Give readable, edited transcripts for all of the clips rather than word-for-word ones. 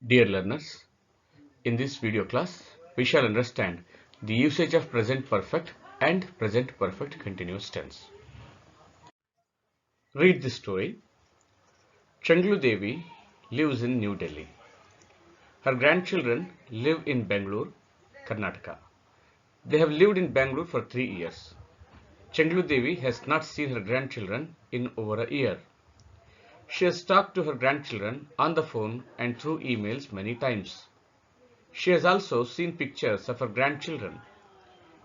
Dear learners, in this video class, we shall understand the usage of present perfect and present perfect continuous tense. Read this story. Changlu Devi lives in New Delhi. Her grandchildren live in Bangalore, Karnataka. They have lived in Bangalore for 3 years. Changlu Devi has not seen her grandchildren in over a year. She has talked to her grandchildren on the phone and through emails many times. She has also seen pictures of her grandchildren.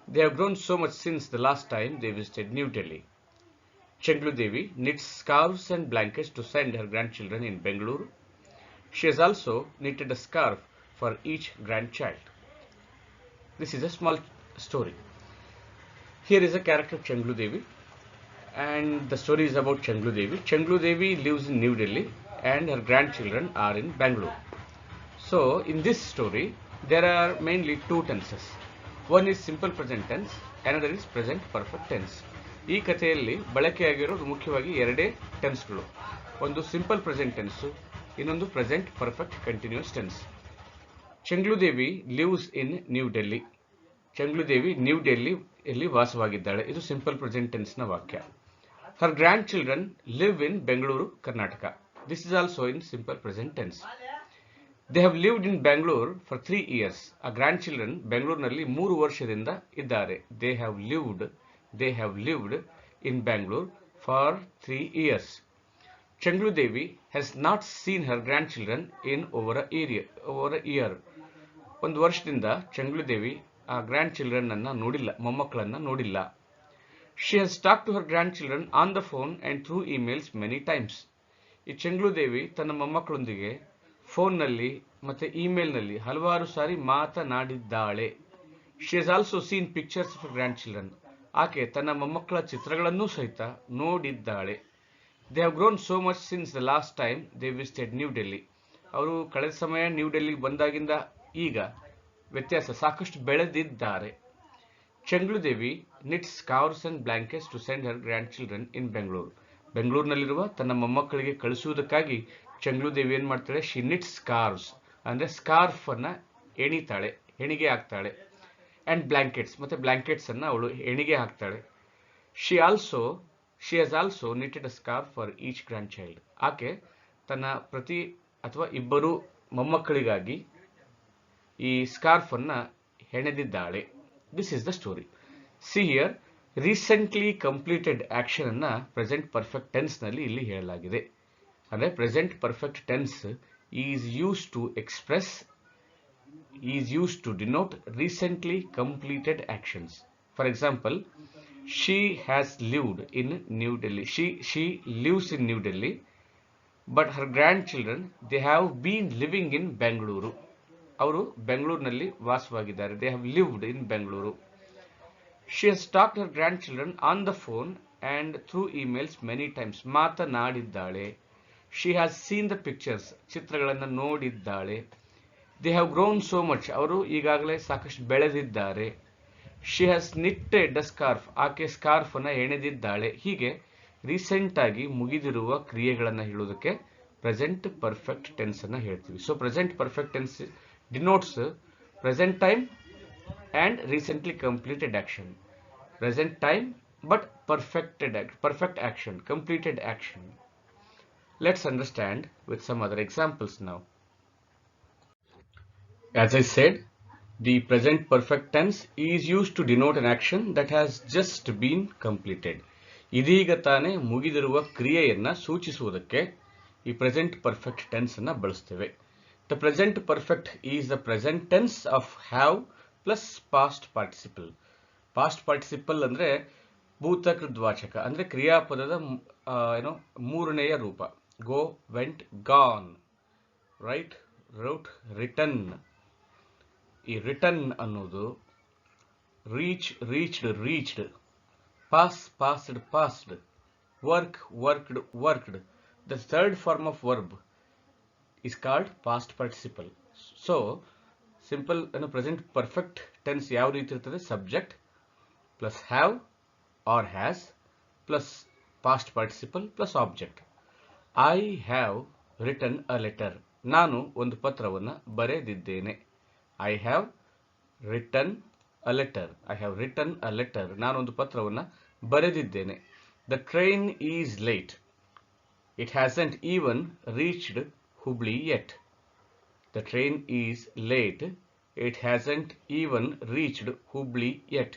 They have grown so much since the last time they visited New Delhi. Changlu Devi knits scarves and blankets to send her grandchildren in Bengaluru. She has also knitted a scarf for each grandchild. This is a small story. Here is a character Changlu Devi, and the story is about Changlu Devi. Changlu Devi lives in New Delhi and her grandchildren are in Bangalore. So in this story there are mainly two tenses. One is simple present tense, another is present perfect tense. ಈ ಕಥೆಯಲ್ಲಿ ಬಳಕೆಯಾಗಿರೋದು ಮುಖ್ಯವಾಗಿ ಎರಡೇ ಟೆನ್ಸ್ಗಳು. ಒಂದು simple present tense, ಇನ್ನೊಂದು present perfect continuous tense. Changlu Devi lives in New Delhi. Changlu Devi New ಡೆಲ್ಲಿಯಲ್ಲಿ ವಾಸವಾಗಿದ್ದಾಳೆ. ಇದು ಸಿಂಪಲ್ ಪ್ರೆಸೆಂಟ್ ಟೆನ್ಸ್ ನ ವಾಕ್ಯ. Her grandchildren live in Bengaluru, Karnataka. This is also in simple present tense. They have lived in Bangalore for 3 years. A grandchildren ಬೆಂಗಳೂರಿನಲ್ಲಿ 3 ವರ್ಷದಿಂದ ಇದ್ದಾರೆ. They have lived in Bangalore for 3 years. Changlu Devi has not seen her grandchildren in over a year. ಒಂದು ವರ್ಷದಿಂದ ಚಂಗ್ಲು ದೇವಿ ಆ grand children ಅನ್ನ ನೋಡಿಲ್ಲ, ಮೊಮ್ಮಕ್ಕಳನ್ನ ನೋಡಿಲ್ಲ. She has talked to her grandchildren on the phone and through emails many times. ಈ ಚಂಗ್ಲು ದೇವಿ ತನ್ನ ಮೊಮ್ಮಕ್ಕಳೊಂದಿಗೆ ಫೋನ್ನಲ್ಲಿ ಮತ್ತೆ ಇಮೇಲ್ನಲ್ಲಿ ಹಲವಾರು ಸಾರಿ ಮಾತನಾಡಿದ್ದಾಳೆ. She has also seen pictures of grandchildren. ಆಕೆ ತನ್ನ ಮೊಮ್ಮಕ್ಕಳ ಚಿತ್ರಗಳನ್ನೂ ಸಹಿತ ನೋಡಿದ್ದಾಳೆ. They have grown so much since the last time they visited New Delhi. ಅವರು ಕಳೆದ ಸಮಯ ನ್ಯೂ ಡೆಲ್ಲಿಗೆ ಬಂದಾಗಿಂದ ಈಗ ವ್ಯತ್ಯಾಸ, ಸಾಕಷ್ಟು ಬೆಳೆದಿದ್ದಾರೆ. Changlu Devi knits scarves and blankets to send her grandchildren in Bengaluru. ಬೆಂಗಳೂರಿನಲ್ಲಿರುವ ತನ್ನ ಮೊಮ್ಮಕ್ಕಳಿಗೆ ಕಳಿಸುವುದಕ್ಕಾಗಿ ಚಂಗ್ಲು ದೇವಿ ಏನ್ ಮಾಡ್ತಾಳೆ? ಶಿ ನಿಟ್ಸ್ ಸ್ಕಾರ್ವ್ಸ್ ಅಂದ್ರೆ ಸ್ಕಾರ್ಫ್ ಅನ್ನ ಎಣಿತಾಳೆ, ಹೆಣಿಗೆ ಹಾಕ್ತಾಳೆ. ಅಂಡ್ ಬ್ಲಾಂಕೆಟ್ಸ್, ಮತ್ತೆ ಬ್ಲಾಂಕೆಟ್ಸ್ ಅನ್ನ ಅವಳು ಹೆಣಿಗೆ ಹಾಕ್ತಾಳೆ. She has also knitted a scarf for each grandchild. ಆಕೆ ತನ್ನ ಪ್ರತಿ ಅಥವಾ ಇಬ್ಬರು ಮೊಮ್ಮಕ್ಕಳಿಗಾಗಿ ಈ ಸ್ಕಾರ್ಫ್ ಅನ್ನ ಹೆಣೆದಿದ್ದಾಳೆ. This is the story. See here, recently completed action ಅನ್ನ ಪ್ರೆಸೆಂಟ್ ಪರ್ಫೆಕ್ಟ್ ಟೆನ್ಸ್ ನಲ್ಲಿ ಇಲ್ಲಿ ಹೇಳಲಾಗಿದೆ. ಅಂದ್ರೆ present perfect tense is used to denote recently completed actions. For example, she has lived in New Delhi. She lives in New Delhi, but her grandchildren, they have been living in Bangalore. ಅವರು ಬೆಂಗಳೂರಿನಲ್ಲಿ ವಾಸವಾಗಿದ್ದಾರೆ. They have lived in Bangalore. She has talked her grandchildren on the phone and through emails many times. ಮಾತನಾಡಿದ್ದಾಳೆ. She has seen the pictures. ಚಿತ್ರಗಳನ್ನು ನೋಡಿದ್ದಾಳೆ. They have grown so much. ಅವರು ಈಗಾಗಲೇ ಸಾಕಷ್ಟು ಬೆಳೆದಿದ್ದಾರೆ. She has knitted a scarf. ಆಕೆ scarf ಅನ್ನ ಎಣೆದಿದ್ದಾಳೆ. ಹೀಗೆ recent ಆಗಿ ಮುಗಿದಿರುವ ಕ್ರಿಯೆಗಳನ್ನ ಹೇಳುವುದಕ್ಕೆ ಪ್ರೆಸೆಂಟ್ ಪರ್ಫೆಕ್ಟ್ ಟೆನ್ಸ್ ಅನ್ನ ಹೇಳ್ತೀವಿ. So present perfect tense denotes present time and recently completed action. Present time but perfect action, completed action. Let's understand with some other examples now. As I said, the present perfect tense is used to denote an action that has just been completed. ಇದೀಗ ತಾನೇ ಮುಗಿದಿರುವ ಕ್ರಿಯೆಯನ್ನ ಸೂಚಿಸುವುದಕ್ಕೆ ಈ present perfect tense ಅನ್ನ ಬಳಸ್ತೇವೆ. The present perfect is the present tense of have plus past participle. Past participle ಅಂದ್ರೆ ಭೂತಕೃದ್ವಾಚಕ, ಅಂದ್ರೆ ಕ್ರಿಯಾಪದದ ಮೂರನೆಯ ರೂಪ. Go, went, gone, write, wrote, written. ಈ ರಿಟರ್ನ್ ಅನ್ನೋದು reach, reached, pass, passed, work, worked. The third form of verb is called past participle. So simple present perfect tense ಯಾವ ರೀತಿ ಇರ್ತದೆ? Subject plus have or has plus past participle plus object. I have written a letter. ನಾನು ಒಂದು ಪತ್ರವನ್ನು ಬರೆದಿದ್ದೇನೆ. I have written a letter. I have written a letter. ನಾನೊಂದು ಪತ್ರವನ್ನು ಬರೆದಿದ್ದೇನೆ. The train is late. It hasn't even reached Hubli yet. The train is late. It hasn't even reached Hubli yet.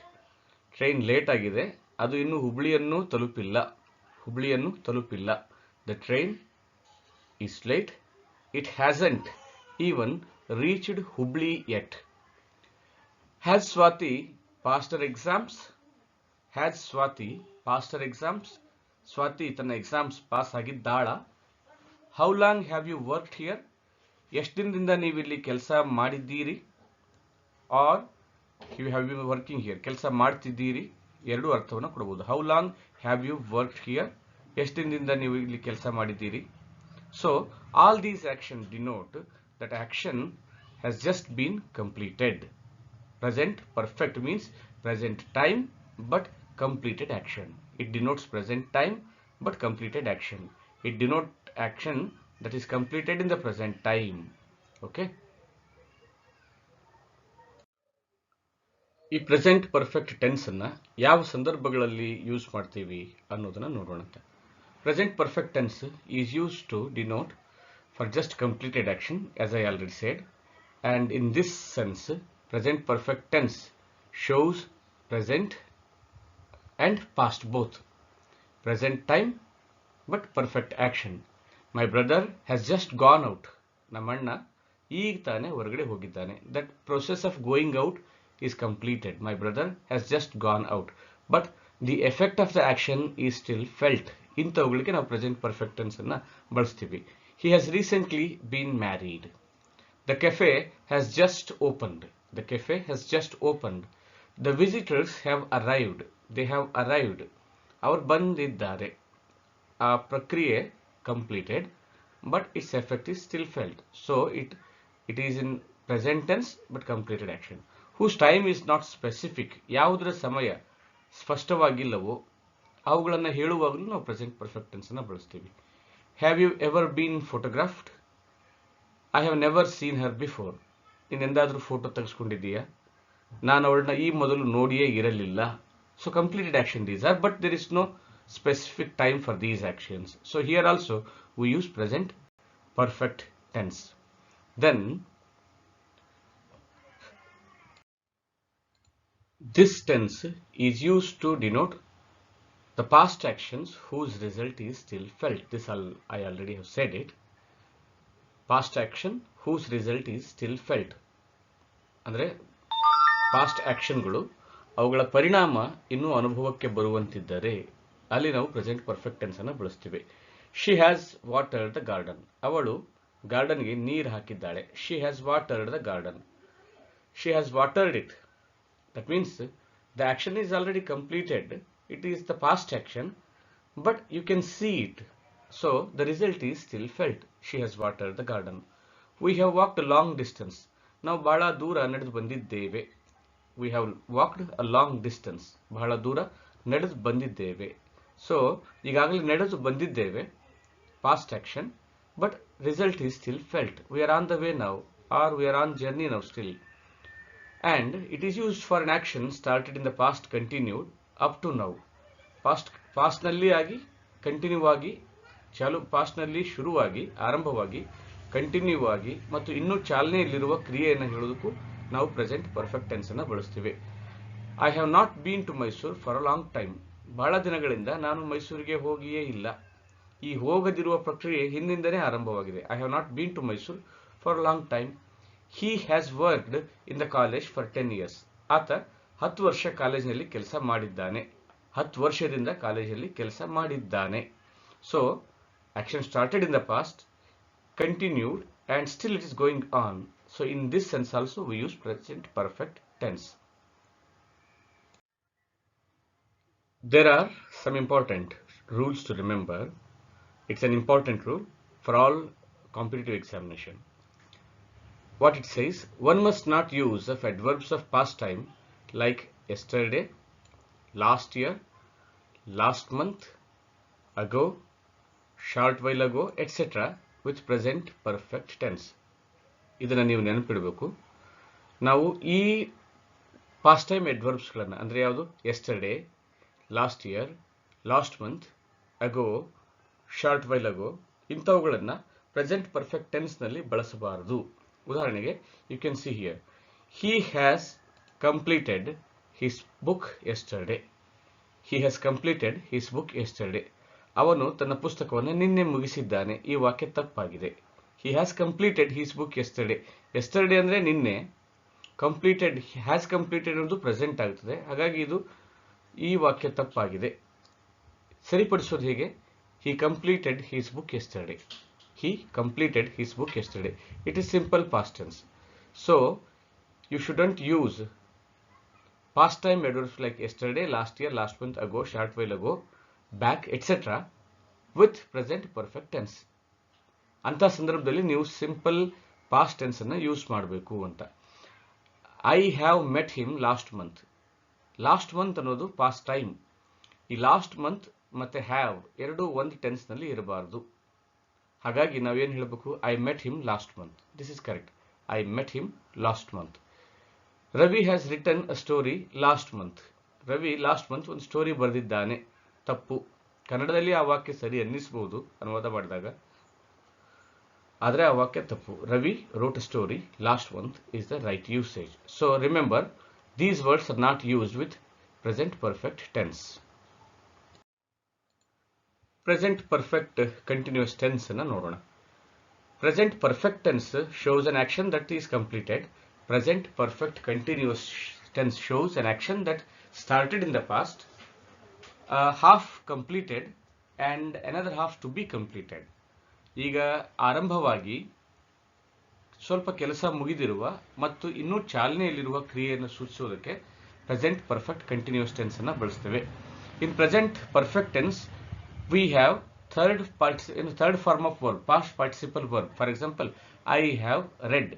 Train late ಆಗಿದೆ, ಅದು ಇನ್ನು ಹುಬ್ಳಿಯನ್ನು ತಲುಪಿಲ್ಲ. ಹುಬ್ಳಿಯನ್ನು ತಲುಪಿಲ್ಲ. The train is late. It hasn't even reached Hubli yet. Has Swati passed her exams? Has Swati passed her exams? ಸ್ವಾತಿ ತನ್ನ exams pass ಆಗಿದ್ದಾಳ? How long have you worked here? ಎಷ್ಟು ದಿನದಿಂದ ನೀವು ಇಲ್ಲಿ ಕೆಲಸ ಮಾಡಿದ್ದೀರಿ? Are you have you working here, ಕೆಲಸ ಮಾಡ್ತಿದ್ದೀರಿ. ಎರಡೂ ಅರ್ಥವನ್ನು ಕೊಡಬಹುದು. How long have you worked here, ಎಷ್ಟು ದಿನದಿಂದ ನೀವು ಇಲ್ಲಿ ಕೆಲಸ ಮಾಡಿದ್ದೀರಿ. So all these action denote that action has just been completed. Present perfect means present time but completed action. It denotes present time but completed action. It denotes action that is completed in the present time. Okay. ಈ present perfect tense ಅನ್ನ ಯಾವ ಸಂದರ್ಭಗಳಲ್ಲಿ use ಮಾಡ್ತೀವಿ ಅನ್ನೋದನ್ನ ನೋಡೋಣ. Present perfect tense is used to denote for just completed action, as I already said, and in this sense present perfect tense shows present and past both. Present time but perfect action. My brother has just gone out. ನಮ್ಮಣ್ಣ ಈಗ ತಾನೇ ಹೊರಗಡೆ ಹೋಗಿದ್ದಾನೆ. That process of going out is completed. My brother has just gone out. But the effect of the action is still felt. ಇಂಥವುಗಳಿಗೆ ನಾವು present perfect tense ಅನ್ನ ಬಳಸ್ತೀವಿ. He has recently been married. The cafe has just opened. The cafe has just opened. The visitors have arrived. They have arrived. ಅವರು ಬಂದಿದ್ದಾರೆ. ಆ ಪ್ರಕ್ರಿಯೆ completed but its effect is still felt. So it is in present tense but completed action. Whose time is not specific. ಯಾವುದರ ಸಮಯ ಸ್ಪಷ್ಟವಾಗಿಲ್ಲವೋ ಅವುಗಳನ್ನು ಹೇಳುವಾಗಲೂ ನಾವು present perfect tense ಅನ್ನು ಬಳಸ್ತೀವಿ. Have you ever been photographed? I have never seen her before. ಇನ್ನೆಂದಾದರೂ photo ತೆಗೆಸ್ಕೊಂಡಿದ್ದೀಯಾ? ನಾನು ಅವಳನ್ನ ಈ ಮೊದಲು ನೋಡಿಯೇ ಇರಲಿಲ್ಲ. So completed action these are, but there is no specific time for these actions. So here also we use present perfect tense. Then this tense is used to denote the past actions whose result is still felt. This I already have said it. Past action whose result is still felt. ಅಂದ್ರೆ past ಆಕ್ಷನ್ಗಳು ಅವುಗಳ ಪರಿಣಾಮ ಇನ್ನೂ ಅನುಭವಕ್ಕೆ ಬರುವಂತಿದ್ದರೆ ಅಲ್ಲಿ ನಾವು present perfect tense ಅನ್ನು ಬಳಸ್ತೀವಿ. She has watered the garden. ಅವಳು ಗಾರ್ಡನ್ಗೆ ನೀರು ಹಾಕಿದ್ದಾಳೆ. She has watered the garden. She has watered it. That means the action is already completed. It is the past action but you can see it. So the result is still felt. She has watered the garden. We have walked a long distance. ನಾವು ಬಹಳ ದೂರ ನಡೆದು ಬಂದಿದ್ದೇವೆ. We have walked a long distance. ಬಹಳ ದೂರ ನಡೆದು ಬಂದಿದ್ದೇವೆ. So ಈಗಾಗಲೇ ನಡೆದು ಬಂದಿದ್ದೇವೆ, past action, but result is still felt. We are on the way now, or we are on journey now still. And it is used for an action started in the past continued up to now. past ನಲ್ಲಿ ಆಗಿ continue ಆಗಿ past ನಲ್ಲಿ ಶುರುವಾಗಿ ಆರಂಭವಾಗಿ continue ಆಗಿ ಮತ್ತು ಇನ್ನೂ ಚಾಲನೆಯಲ್ಲಿರುವ ಕ್ರಿಯೆಯನ್ನು ಹೇಳೋದಕ್ಕೂ ನಾವು ಪ್ರೆಸೆಂಟ್ ಪರ್ಫೆಕ್ಟ್ ಟೆನ್ಸ್ ಅನ್ನು ಬಳಸ್ತೀವಿ. I have not been to Mysore for a long time. ಬಹಳ ದಿನಗಳಿಂದ ನಾನು ಮೈಸೂರಿಗೆ ಹೋಗಿಯೇ ಇಲ್ಲ. ಈ ಹೋಗದಿರುವ ಪ್ರಕ್ರಿಯೆ ಹಿಂದಿಂದನೇ ಆರಂಭವಾಗಿದೆ. I have not been to Mysore for a long time. He has worked in the college for 10 years. ಆತ 10 ವರ್ಷ ಕಾಲೇಜಿನಲ್ಲಿ ಕೆಲಸ ಮಾಡಿದ್ದಾನೆ. 10 ವರ್ಷದಿಂದ ಕಾಲೇಜಲ್ಲಿ ಕೆಲಸ ಮಾಡಿದ್ದಾನೆ. So action started in the past, continued, and still it is going on. So in this sense also we use present perfect tense. There are some important rules to remember. It's an important rule for all competitive examination. What it says, one must not use of adverbs of past time like yesterday, last year, last month, ago, short while ago, etc. With present perfect tense. ಇದನ್ನು ನೀವು ನೆನಪಿಡಬೇಕು. ನಾವು ಈ past time ಅಡ್ವರ್ಬ್ಸ್ಗಳನ್ನು ಅಂದರೆ ಯಾವುದು, yesterday, last year, last month, ago, short while ago, ಇಂಥವುಗಳನ್ನು present perfect ಟೆನ್ಸ್ನಲ್ಲಿ ಬಳಸಬಾರದು. ಉದಾಹರಣೆಗೆ you can see here, he has completed his book yesterday. He has completed his book yesterday. ಅವನು ತನ್ನ ಪುಸ್ತಕವನ್ನು ನಿನ್ನೆ ಮುಗಿಸಿದ್ದಾನೆ. ಈ ವಾಕ್ಯ ತಪ್ಪಾಗಿದೆ. He has completed his book yesterday. Yesterday ಅಂದರೆ ನಿನ್ನೆ, ಕಂಪ್ಲೀಟೆಡ್, ಹ್ಯಾಸ್ ಕಂಪ್ಲೀಟೆಡ್ ಅನ್ನೋದು ಪ್ರೆಸೆಂಟ್ ಆಗ್ತದೆ. ಹಾಗಾಗಿ ಇದು ಈ ವಾಕ್ಯ ತಪ್ಪಾಗಿದೆ. ಸರಿಪಡಿಸೋದು ಹೇಗೆ? He completed his book yesterday. He completed his book yesterday. It is simple past tense. So, you shouldn't use past time adverbs like yesterday, last year, last month, ago, short while ago, back, etc. with present perfect tense. ಅಂತ ಸಂದರ್ಭದಲ್ಲಿ ನೀವು simple past tense ಅನ್ನು use ಮಾಡಬೇಕು ಅಂತ. I have met him last month. Last month ಅನ್ನೋದು past time. ಈ last month ಮತ್ತೆ have ಎರಡು ಒಂದು ಟೆನ್ಸ್ನಲ್ಲಿ ಇರಬಾರದು. ಹಾಗಾಗಿ ನಾವೇನು ಹೇಳಬೇಕು? I met him last month. This is correct. I met him last month. Ravi has written a story last month. Ravi last month ಒಂದು ಸ್ಟೋರಿ ಬರೆದಿದ್ದಾನೆ. ತಪ್ಪು. ಕನ್ನಡದಲ್ಲಿ ಆ ವಾಕ್ಯ ಸರಿ ಅನ್ನಿಸಬಹುದು ಅನುವಾದ ಮಾಡಿದಾಗ, ಆದರೆ ಆ ವಾಕ್ಯ ತಪ್ಪು. Ravi wrote a story last month is the right usage. So remember, these words are not used with present perfect tense. Present perfect continuous tense ಅನ್ನು ನೋಡೋಣ. Present perfect tense shows an action that is completed. Present perfect continuous tense shows an action that started in the past, half completed and another half to be completed. ಈಗ ಆರಂಭವಾಗಿ ಸ್ವಲ್ಪ ಕೆಲಸ ಮುಗಿದಿರುವ ಮತ್ತು ಇನ್ನೂ ಚಾಲನೆಯಲ್ಲಿರುವ ಕ್ರಿಯೆಯನ್ನು ಸೂಚಿಸುವುದಕ್ಕೆ ಪ್ರೆಸೆಂಟ್ ಪರ್ಫೆಕ್ಟ್ ಕಂಟಿನ್ಯೂಸ್ ಟೆನ್ಸ್ ಅನ್ನು ಬಳಸ್ತೇವೆ. In present perfect tense we have third form of verb, past participle verb. For example, I have read,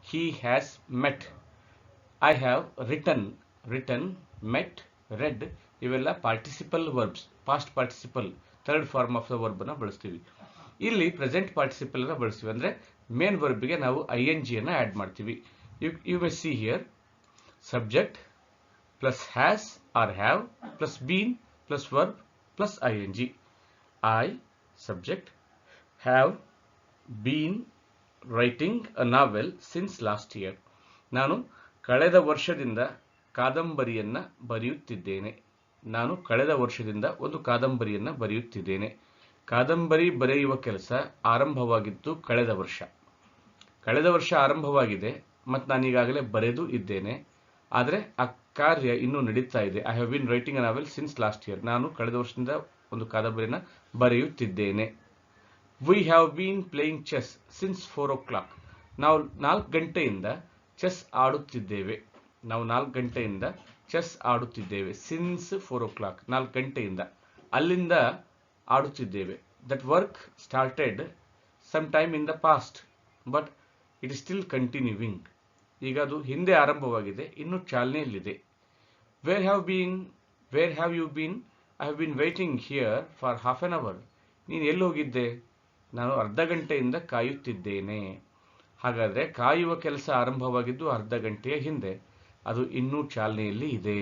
he has met, I have written, met, read. ಇವೆಲ್ಲ participle verbs, past participle third form of the verb ಅನ್ನು ಬಳಸ್ತೀವಿ. ಇಲ್ಲಿ present participle ಅನ್ನು ಬಳಸ್ತೀವಿ. ಅಂದರೆ main ವರ್ಬ್ಗೆ ನಾವು ING ಅನ್ನು add ಮಾಡ್ತೀವಿ. You may see here, subject plus has or have plus been plus verb plus ING. I, subject, have been writing a novel since last year. ನಾನು ಕಳೆದ ವರ್ಷದಿಂದ ಕಾದಂಬರಿಯನ್ನು ಬರೆಯುತ್ತಿದ್ದೇನೆ. ನಾನು ಕಳೆದ ವರ್ಷದಿಂದ ಒಂದು ಕಾದಂಬರಿಯನ್ನು ಬರೆಯುತ್ತಿದ್ದೇನೆ. ಕಾದಂಬರಿ ಬರೆಯುವ ಕೆಲಸ ಆರಂಭವಾಗಿದ್ದು ಕಳೆದ ವರ್ಷ. ಕಳೆದ ವರ್ಷ ಆರಂಭವಾಗಿದೆ ಮತ್ತು ನಾನು ಈಗಾಗಲೇ ಬರೆದು ಇದ್ದೇನೆ. ಆದರೆ ಆ ಕಾರ್ಯ ಇನ್ನೂ ನಡೀತಾ ಇದೆ. I have been writing a novel since last year. ನಾನು ಕಳೆದ ವರ್ಷದಿಂದ ಒಂದು ಕಾದಂಬರಿನ ಬರೆಯುತ್ತಿದ್ದೇನೆ. We have been playing chess since 4 o'clock. ನಾವು 4 ಗಂಟೆಯಿಂದ ಚೆಸ್ ಆಡುತ್ತಿದ್ದೇವೆ. ನಾವು 4 ಗಂಟೆಯಿಂದ ಚೆಸ್ ಆಡುತ್ತಿದ್ದೇವೆ. ಸಿನ್ಸ್ 4 o'clock, 4 ಗಂಟೆಯಿಂದ, ಅಲ್ಲಿಂದ ಆಡುತ್ತಿದ್ದೇವೆ. That work started some time in the past but it is still continuing. ಈಗ ಅದು ಹಿಂದೆ ಆರಂಭವಾಗಿದೆ, ಇನ್ನೂ ಚಾಲನೆಯಲ್ಲಿದೆ. Where have you been? I have been waiting here for half an hour. ನೀನು ಎಲ್ಲಿ ಹೋಗಿದ್ದೆ? ನಾನು ಅರ್ಧ ಗಂಟೆಯಿಂದ ಕಾಯುತ್ತಿದ್ದೇನೆ. ಹಾಗಾದರೆ ಕಾಯುವ ಕೆಲಸ ಆರಂಭವಾಗಿದ್ದು ಅರ್ಧ ಗಂಟೆಯ ಹಿಂದೆ, ಅದು ಇನ್ನೂ ಚಾಲನೆಯಲ್ಲಿ ಇದೆ.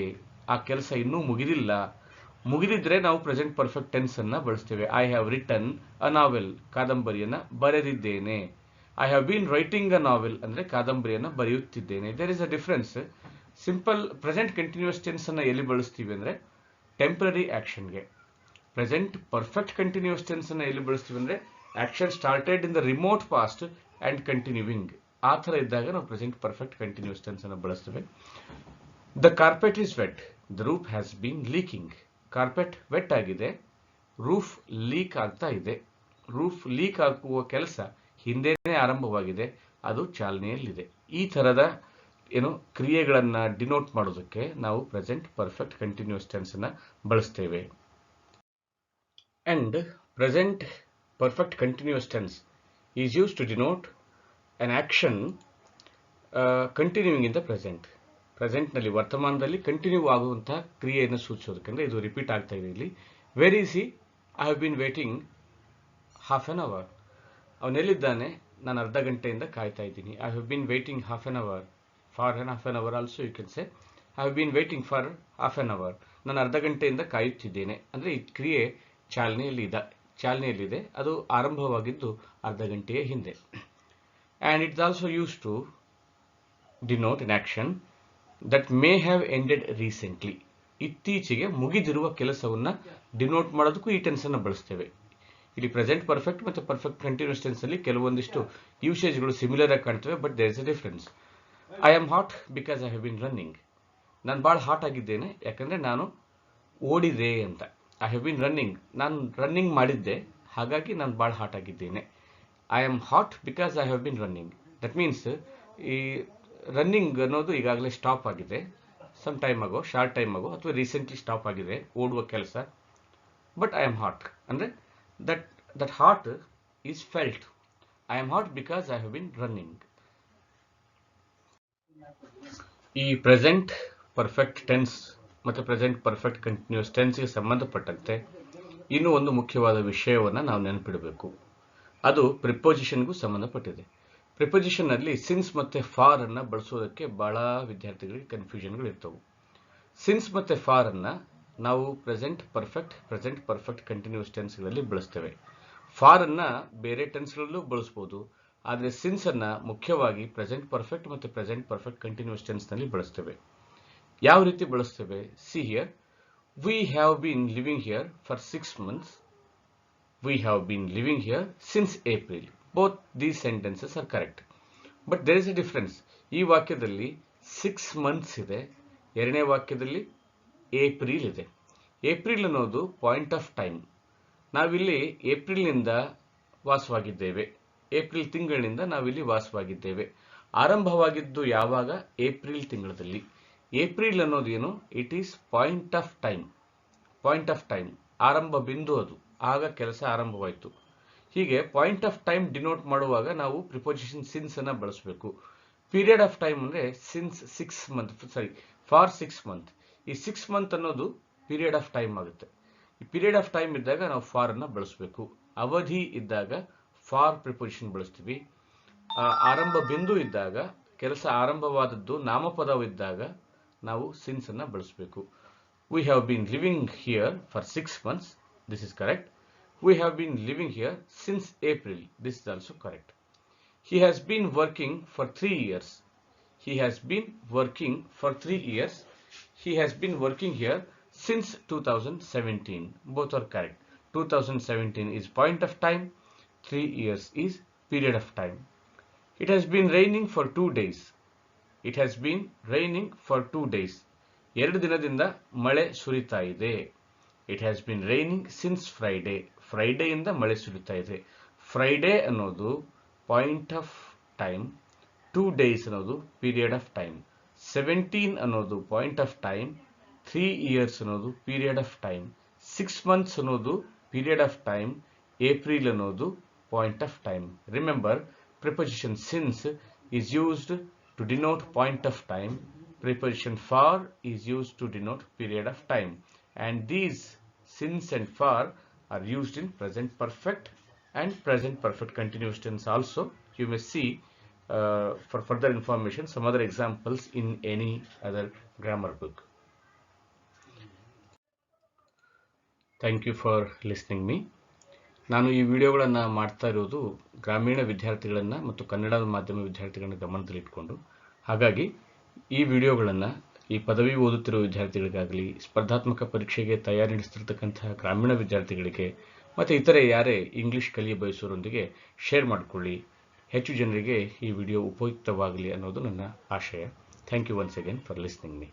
ಆ ಕೆಲಸ ಇನ್ನೂ ಮುಗಿದಿಲ್ಲ. ಮುಗಿದಿದ್ರೆ ನಾವು ಪ್ರೆಸೆಂಟ್ ಪರ್ಫೆಕ್ಟ್ ಟೆನ್ಸ್ ಅನ್ನು ಬಳಸ್ತೇವೆ. I have written a novel, ಕಾದಂಬರಿಯನ್ನು ಬರೆದಿದ್ದೇನೆ. I have been writing a novel ಅಂದರೆ ಕಾದಂಬರಿಯನ್ನು ಬರೆಯುತ್ತಿದ್ದೇನೆ. There is a difference. Simple present continuous tense ಅನ್ನು ಎಲ್ಲಿ ಬಳಸ್ತೀವಿ ಅಂದರೆ ಟೆಂಪರರಿ ಆಕ್ಷನ್ಗೆ. ಪ್ರೆಸೆಂಟ್ ಪರ್ಫೆಕ್ಟ್ ಕಂಟಿನ್ಯೂಸ್ ಟೆನ್ಸ್ ಅನ್ನು ಎಲ್ಲಿ ಬಳಸ್ತೀವಿ ಅಂದರೆ action started in the remote past and continuing. ಆ ಥರ ಇದ್ದಾಗ ನಾವು ಪ್ರೆಸೆಂಟ್ ಪರ್ಫೆಕ್ಟ್ ಕಂಟಿನ್ಯೂಸ್ ಟೆನ್ಸ್ ಅನ್ನು ಬಳಸ್ತೇವೆ. The carpet is wet, the roof has been leaking. Carpet wet ಆಗಿದೆ, ರೂಫ್ ಲೀಕ್ ಆಗ್ತಾ ಇದೆ. ರೂಫ್ ಲೀಕ್ ಆಗುವ ಕೆಲಸ ಹಿಂದೆನೇ ಆರಂಭವಾಗಿದೆ, ಅದು ಚಾಲನೆಯಲ್ಲಿದೆ. ಈ ಥರದ ಕ್ರಿಯೆಗಳನ್ನು ಡಿನೋಟ್ ಮಾಡೋದಕ್ಕೆ ನಾವು ಪ್ರೆಸೆಂಟ್ ಪರ್ಫೆಕ್ಟ್ ಕಂಟಿನ್ಯೂಸ್ ಟೆನ್ಸ್ ಅನ್ನು ಬಳಸ್ತೇವೆ. And present perfect continuous tense is use to denote an action continuing in the present. ಪ್ರೆಸೆಂಟ್ನಲ್ಲಿ ವರ್ತಮಾನದಲ್ಲಿ ಕಂಟಿನ್ಯೂ ಆಗುವಂತಹ ಕ್ರಿಯೆಯನ್ನು ಸೂಚಿಸೋದಕ್ಕೆ ಇದು ರಿಪೀಟ್ ಆಗ್ತಾ ಇದೆ ಇಲ್ಲಿ. Where is he? I have been waiting half an hour. ಅವನೆಲ್ಲಿದ್ದಾನೆ, ನಾನು ಅರ್ಧ ಗಂಟೆಯಿಂದ ಕಾಯ್ತಾ ಇದ್ದೀನಿ. I have been waiting half an hour. For half an hour also you can say I have been waiting for half an hour. ನಾನು ಅರ್ಧ ಗಂಟೆಯಿಂದ ಕಾಯುತ್ತಿದ್ದೇನೆ. ಅಂದರೆ ಈ ಕ್ರಿಯೆ ಚಾಲನೆಯಲ್ಲಿದೆ, ಅದು ಆರಂಭವಾಗಿದ್ದು ಅರ್ಧ ಗಂಟೆಯ ಹಿಂದೆ. And it's also use to denote an action that may have ended recently. ಇತ್ತೀಚೆಗೆ ಮುಗಿದಿರುವ ಕೆಲಸವನ್ನು ಡಿನೋಟ್ ಮಾಡೋದಕ್ಕೂ ಈ ಟೆನ್ಸನ್ನು ಬಳಸ್ತೇವೆ. ಇಲ್ಲಿ ಪ್ರೆಸೆಂಟ್ ಪರ್ಫೆಕ್ಟ್ ಮತ್ತು ಪರ್ಫೆಕ್ಟ್ ಕಂಟಿನ್ಯೂಸ್ ಟೆನ್ಸಲ್ಲಿ ಕೆಲವೊಂದಿಷ್ಟು ಯೂಸೇಜ್ಗಳು ಸಿಮಿಲರ್ ಆಗಿ ಕಾಣ್ತವೆ, but there is a difference. I am hot because I have been running. ನಾನು ಭಾಳ ಹಾಟ್ ಆಗಿದ್ದೇನೆ ಯಾಕಂದರೆ ನಾನು ಓಡಿದೆ ಅಂತ. ಐ ಹ್ಯಾವ್ ಬಿನ್ ರನ್ನಿಂಗ್, ನಾನು ರನ್ನಿಂಗ್ ಮಾಡಿದ್ದೆ, ಹಾಗಾಗಿ ನಾನು ಭಾಳ ಹಾಟ್ ಆಗಿದ್ದೇನೆ. I am hot because I have been running. That means ಈ ರನ್ನಿಂಗ್ ಅನ್ನೋದು ಈಗಾಗಲೇ ಸ್ಟಾಪ್ ಆಗಿದೆ, some time ago, short time ಆಗೋ, ಅಥವಾ ರೀಸೆಂಟ್ಲಿ ಸ್ಟಾಪ್ ಆಗಿದೆ ಓಡುವ ಕೆಲಸ. ಬಟ್ ಐ ಆಮ್ ಹಾಟ್ ಅಂದರೆ that hot is felt. I am hot because I have been running. ಈ ಪ್ರೆಸೆಂಟ್ ಪರ್ಫೆಕ್ಟ್ ಟೆನ್ಸ್ ಮತ್ತು ಪ್ರೆಸೆಂಟ್ ಪರ್ಫೆಕ್ಟ್ ಕಂಟಿನ್ಯೂಸ್ ಟೆನ್ಸ್ಗೆ ಸಂಬಂಧಪಟ್ಟಂತೆ ಇನ್ನೂ ಒಂದು ಮುಖ್ಯವಾದ ವಿಷಯವನ್ನು ನಾವು ನೆನಪಿಡಬೇಕು. ಅದು ಪ್ರಿಪೋಸಿಷನ್ಗೂ ಸಂಬಂಧಪಟ್ಟಿದೆ. ಪ್ರಿಪೋಸಿಷನ್ನಲ್ಲಿ ಸಿನ್ಸ್ ಮತ್ತು ಫಾರ್ ಅನ್ನು ಬಳಸೋದಕ್ಕೆ ಭಾಳ ವಿದ್ಯಾರ್ಥಿಗಳಿಗೆ ಕನ್ಫ್ಯೂಷನ್ಗಳು ಇರ್ತವೆ. ಸಿನ್ಸ್ ಮತ್ತು ಫಾರ್ ಅನ್ನು ನಾವು ಪ್ರೆಸೆಂಟ್ ಪರ್ಫೆಕ್ಟ್ ಕಂಟಿನ್ಯೂಸ್ ಟೆನ್ಸ್ಗಳಲ್ಲಿ ಬಳಸ್ತೇವೆ. ಫಾರ್ ಅನ್ನು ಬೇರೆ ಟೆನ್ಸ್ಗಳಲ್ಲೂ ಬಳಸ್ಬೋದು, ಆದರೆ ಸಿನ್ಸ್ ಅನ್ನು ಮುಖ್ಯವಾಗಿ ಪ್ರೆಸೆಂಟ್ ಪರ್ಫೆಕ್ಟ್ ಮತ್ತು ಪ್ರೆಸೆಂಟ್ ಪರ್ಫೆಕ್ಟ್ ಕಂಟಿನ್ಯೂಸ್ ಟೆನ್ಸ್ನಲ್ಲಿ ಬಳಸ್ತೇವೆ. ಯಾವ ರೀತಿ ಬಳಸ್ತೇವೆ? See here, we have been living here for 6 months. We have been living here since April. Both these sentences are correct. But there is a difference. ಈ ವಾಕ್ಯದಲ್ಲಿ 6 months ಇದೆ, ಎರಡನೇ ವಾಕ್ಯದಲ್ಲಿ ಏಪ್ರಿಲ್ ಇದೆ. ಏಪ್ರಿಲ್ ಅನ್ನೋದು ಪಾಯಿಂಟ್ ಆಫ್ ಟೈಮ್. ನಾವಿಲ್ಲಿ ಏಪ್ರಿಲ್ನಿಂದ ವಾಸವಾಗಿದ್ದೇವೆ, April ತಿಂಗಳಿನಿಂದ ನಾವಿಲ್ಲಿ ವಾಸವಾಗಿದ್ದೇವೆ. ಆರಂಭವಾಗಿದ್ದು ಯಾವಾಗ? ಏಪ್ರಿಲ್ ತಿಂಗಳಲ್ಲಿ. ಏಪ್ರಿಲ್ ಅನ್ನೋದೇನು? It is point of time. Point of time, ಆರಂಭ ಬಿಂದು ಅದು, ಆಗ ಕೆಲಸ ಆರಂಭವಾಯಿತು. ಹೀಗೆ ಪಾಯಿಂಟ್ ಆಫ್ ಟೈಮ್ ಡಿನೋಟ್ ಮಾಡುವಾಗ ನಾವು ಪ್ರಿಪೋಸಿಷನ್ ಸಿನ್ಸ್ ಅನ್ನು ಬಳಸಬೇಕು. ಪೀರಿಯಡ್ ಆಫ್ ಟೈಮ್ ಅಂದರೆ ಸಿನ್ಸ್ 6 months, ಫಾರ್ 6 months. ಈ 6 months ಅನ್ನೋದು ಪೀರಿಯಡ್ ಆಫ್ ಟೈಮ್ ಆಗುತ್ತೆ. ಈ ಪೀರಿಯಡ್ ಆಫ್ ಟೈಮ್ ಇದ್ದಾಗ ನಾವು ಫಾರ್ ಅನ್ನು ಬಳಸಬೇಕು. ಅವಧಿ ಇದ್ದಾಗ ಫಾರ್ ಪ್ರಿಪೋಸಿಷನ್ ಬಳಸ್ತೀವಿ. ಆರಂಭ ಬಿಂದು ಇದ್ದಾಗ, ಕೆಲಸ ಆರಂಭವಾದದ್ದು ನಾಮಪದವಿದ್ದಾಗ ನಾವು ಸಿನ್ಸ್ ಅನ್ನು ಬಳಸಬೇಕು. We have been living here for 6 months. This is correct. We have been living here since April. This is also correct. He has been working for 3 years. He has been working for 3 years. He has been working here since 2017. Both are correct. 2017 is point of time. 3 years is period of time. It has been raining for 2 days. It has been raining for 2 days. 2 ದಿನದಿಂದ ಮಳೆ ಸುರಿತಾ ಇದೆ. It has been raining since Friday. ಫ್ರೈಡೆಯಿಂದ ಮಳೆ ಸುರಿತಾ ಇದೆ. Friday ಅನ್ನೋದು point of time, 2 days ಅನ್ನೋದು ಪೀರಿಯಡ್ ಆಫ್ ಟೈಮ್, 17 ಅನ್ನೋದು ಪಾಯಿಂಟ್ ಆಫ್ ಟೈಮ್, 3 years ಅನ್ನೋದು ಪೀರಿಯಡ್ ಆಫ್ ಟೈಮ್, 6 months ಅನ್ನೋದು ಪೀರಿಯಡ್ ಆಫ್ ಟೈಮ್, ಏಪ್ರಿಲ್ ಅನ್ನೋದು point of time. Remember, preposition since is used to denote point of time. Preposition for is used to denote period of time, and these since and for are used in present perfect and present perfect continuous tense also. You may see for further information some other examples in any other grammar book. Thank you for listening me. ನಾನು ಈ ವಿಡಿಯೋಗಳನ್ನು ಮಾಡ್ತಾ ಇರೋದು ಗ್ರಾಮೀಣ ವಿದ್ಯಾರ್ಥಿಗಳನ್ನು ಮತ್ತು ಕನ್ನಡ ಮಾಧ್ಯಮ ವಿದ್ಯಾರ್ಥಿಗಳನ್ನು ಗಮನದಲ್ಲಿಟ್ಕೊಂಡು. ಹಾಗಾಗಿ ಈ ವಿಡಿಯೋಗಳನ್ನು ಈ ಪದವಿ ಓದುತ್ತಿರುವ ವಿದ್ಯಾರ್ಥಿಗಳಿಗಾಗಲಿ, ಸ್ಪರ್ಧಾತ್ಮಕ ಪರೀಕ್ಷೆಗೆ ತಯಾರಿ ನಡೆಸ್ತಿರ್ತಕ್ಕಂತಹ ಗ್ರಾಮೀಣ ವಿದ್ಯಾರ್ಥಿಗಳಿಗೆ ಮತ್ತು ಇತರೆ ಯಾರೇ ಇಂಗ್ಲಿಷ್ ಕಲಿಯ ಬಯಸೋರೊಂದಿಗೆ ಶೇರ್ ಮಾಡಿಕೊಳ್ಳಿ. ಹೆಚ್ಚು ಜನರಿಗೆ ಈ ವಿಡಿಯೋ ಉಪಯುಕ್ತವಾಗಲಿ ಅನ್ನೋದು ನನ್ನ ಆಶಯ. Thank you once again for listening me.